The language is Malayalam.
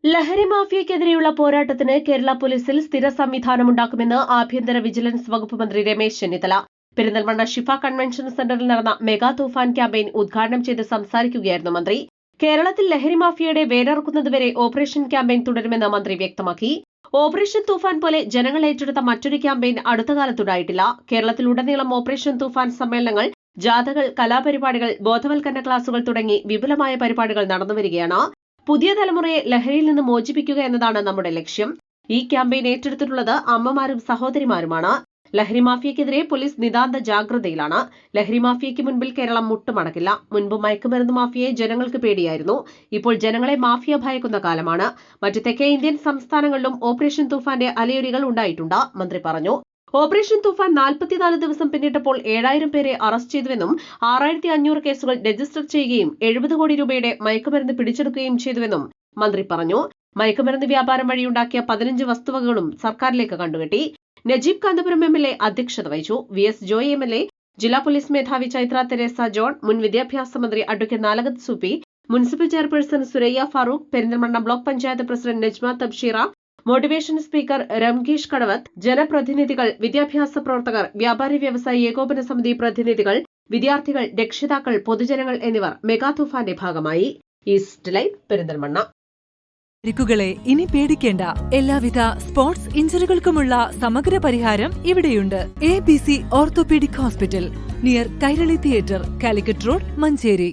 ലഹരി മാഫിയക്കെതിരെയുള്ള പോരാട്ടത്തിന് കേരള പോലീസിൽ സ്ഥിര സംവിധാനമുണ്ടാക്കുമെന്ന് ആഭ്യന്തര വിജിലൻസ് വകുപ്പ് മന്ത്രി രമേശ് ചെന്നിത്തല പെരിന്തൽമണ്ണ ഷിഫ കൺവെൻഷൻ സെന്ററിൽ നടന്ന മെഗാ തൂഫാൻ ക്യാമ്പയിൻ ഉദ്ഘാടനം ചെയ്ത് സംസാരിക്കുകയായിരുന്നു മന്ത്രി. കേരളത്തിൽ ലഹരി മാഫിയയുടെ വേരറുക്കുന്നതുവരെ ഓപ്പറേഷൻ ക്യാമ്പയിൻ തുടരുമെന്ന് മന്ത്രി വ്യക്തമാക്കി. ഓപ്പറേഷൻ തൂഫാൻ പോലെ ജനങ്ങൾ ഏറ്റെടുത്ത മറ്റൊരു ക്യാമ്പയിൻ അടുത്ത കാലത്തുണ്ടായിട്ടില്ല. കേരളത്തിലുടനീളം ഓപ്പറേഷൻ തൂഫാൻ സമ്മേളനങ്ങൾ, ജാഥകൾ, കലാപരിപാടികൾ, ബോധവൽക്കരണ ക്ലാസുകൾ തുടങ്ങി വിപുലമായ പരിപാടികൾ നടന്നുവരികയാണ്. പുതിയ തലമുറയെ ലഹരിയിൽ നിന്ന് മോചിപ്പിക്കുക എന്നതാണ് നമ്മുടെ ലക്ഷ്യം. ഈ ക്യാമ്പയിൻ ഏറ്റെടുത്തിട്ടുള്ളത് അമ്മമാരും സഹോദരിമാരുമാണ്. ലഹരി മാഫിയക്കെതിരെ പോലീസ് നിതാന്ത ജാഗ്രതയിലാണ്. ലഹരി മാഫിയയ്ക്ക് മുൻപിൽ കേരളം മുട്ടുമടക്കില്ല. മുൻപ് മയക്കുമരുന്ന് മാഫിയയെ ജനങ്ങൾക്ക് പേടിയായിരുന്നു. ഇപ്പോൾ ജനങ്ങളെ മാഫിയ ഭയക്കുന്ന കാലമാണ്. മറ്റ് തെക്കേ ഇന്ത്യൻ സംസ്ഥാനങ്ങളിലും ഓപ്പറേഷൻ തൂഫാന്റെ അലയൊലികൾ ഉണ്ടായിട്ടുണ്ട്, മന്ത്രി പറഞ്ഞു. ഓപ്പറേഷൻ തൂഫാൻ 44 ദിവസം പിന്നിട്ടപ്പോൾ 7000 പേരെ അറസ്റ്റ് ചെയ്തുവെന്നും 6500 കേസുകൾ രജിസ്റ്റർ ചെയ്യുകയും 70 കോടി രൂപയുടെ മയക്കുമരുന്ന് പിടിച്ചെടുക്കുകയും ചെയ്തുവെന്നും മന്ത്രി പറഞ്ഞു. മയക്കുമരുന്ന് വ്യാപാരം വഴിയുണ്ടാക്കിയ 15 വസ്തുവകകളും സർക്കാരിലേക്ക് കണ്ടുകെട്ടി. നജീബ് കാന്തപുരം MLA അധ്യക്ഷത വഹിച്ചു. VS ജോയ് MLA, ജില്ലാ പോലീസ് മേധാവി ചൈത്ര തെരേസ ജോൺ, മുൻ വിദ്യാഭ്യാസ മന്ത്രി advocate Nalakath Suppy, municipal chairperson Suraiya Farooq, Perinthalmanna block panchayat president Najma Thabsheera, motivation speaker Rangeesh Kadavath, ജനപ്രതിനിധികൾ, വിദ്യാഭ്യാസ പ്രവർത്തകർ, വ്യാപാരി വ്യവസായി ഏകോപന സമിതി പ്രതിനിധികൾ, വിദ്യാർത്ഥികൾ, രക്ഷിതാക്കൾ, പൊതുജനങ്ങൾ എന്നിവർ മെഗാ തൂഫാന്റെ ഭാഗമായി. East live, Perinthalmanna. പരിക്കുകളെ ഇനി പേടിക്കേണ്ട. എല്ലാവിധ സ്പോർട്സ് ഇഞ്ചുറികൾക്കുമുള്ള സമഗ്ര പരിഹാരം ഇവിടെയുണ്ട്. ABC orthopaedic hospital, near Kairali theatre, Calicut road, Manjeri.